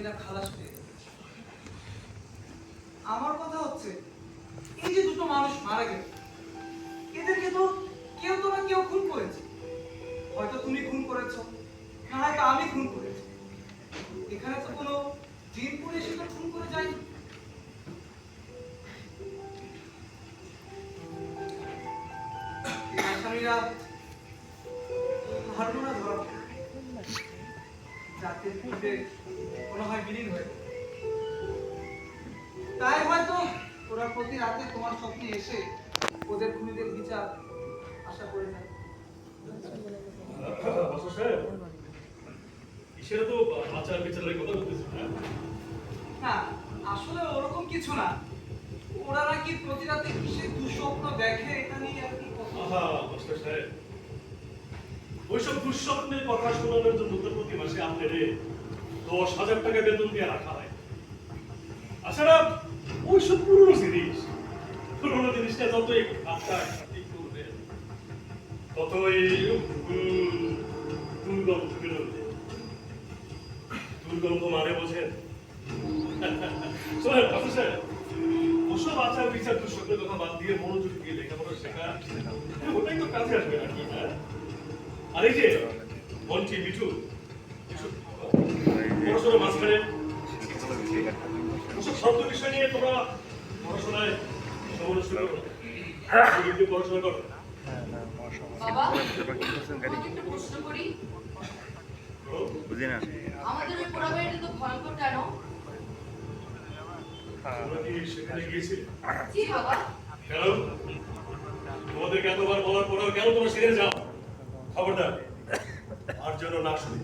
এরা খালাস পেয়ে গেল। আমার কথা হচ্ছে এই যে দুটো মানুষ মারা গেল, এদেরকে তো কেউ তো না কেউ খুন করেছে। হয়তো তুমি খুন করেছো, না হয়তো আমি খুন করেছি। এখানে তো কোনো জিন পুড়ে এসে তো খুন করে যায়নি। আসামিরা ঘটনা ধরা রাতের পূর্বে মনে হয় বিলীন হয়ে গেল। তাই হয়তো ওরা প্রতি রাতে তোমার স্বপ্নে এসে ওদের খুনিদের বিচার আশা করে যায়। আচার বিচারের কথা বলতেছি না, আসলে ওরকম কিছু না। ওরা নাকি প্রতি রাতে কিসের দুঃস্বপ্ন দেখে, এটা নিয়ে আর কি কথা। ওইসব দুঃস্বপ্নের কথা শোনানোর জন্য তো প্রতি মাসে আপনার 10,000 টাকা বেতন দিয়ে রাখা হয়। আচ্ছা, ওইসব পুরনো জিনিস, পুরনো জিনিসটা যতই খাতায় করবে ততই দুর্গন্ধ বেরোবে। দুর্গন্ধ মানে বোঝেন? ওসব আচার বিচার দুঃস্বপ্নের কথা বাদ দিয়ে মনোযোগ দিয়ে লেখাপড়া শেখা, ওটাই তো কাজে আসবে নাকি? আর এই যে মঞ্চে মিঠু পড়াশোনার মাঝখানে ওসব শব্দ বিষয় নিয়ে তোমরা পড়াশোনায় সমালোচনা করো, পড়াশোনা করো। বাবা, একটা প্রশ্ন করি। বুঝি না আমাদের ওই পোড়াবাড়িটা তো ভয়ঙ্কর কেন? তোমরা কি সেখানে গিয়েছিলে? জি বাবা। কেন? তোমাদেরকে এতবার বলার পরেও কেন তোমরা সেখানে যাও? খবরদার আর যেন না শুনি।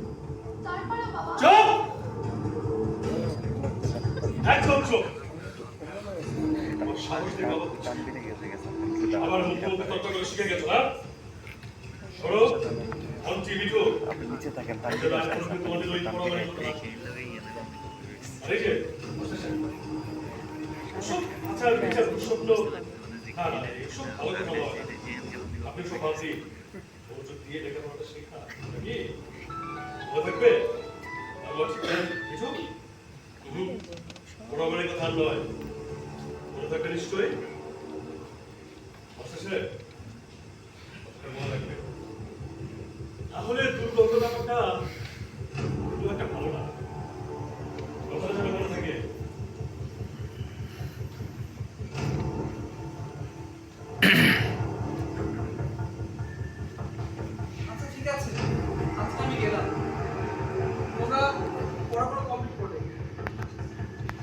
তারপরে বাবা চুপ! একদম চুপ! আমার সাহস দিয়ে কথা বলছি। আমার মুখে মুখে তত্ত্ব করে শিখে গেছো না? সরো, মঞ্চে মিঠু। আপনি নিচে থাকেন তার যেটা এখনো কিন্তু তোমাদের ওই পড়াবাড়ির কথা না। আর এই যে, ওসব আচার বিচার দুঃস্বপ্ন, না না, এসব ভালো কথা নয়। আপনি সব ভাবছি মনোযোগ দিয়ে লেখাপড়াটা শেখা নাকি ভালো থাকবে। আল্লাহ ঠিক আছে কিছু পড়াবাড়ির কথা নয়, মনে থাকবে নিশ্চয়ই। অবশেষে মনে রাখবে। তাহলে দুর্গন্ধ ব্যাপারটা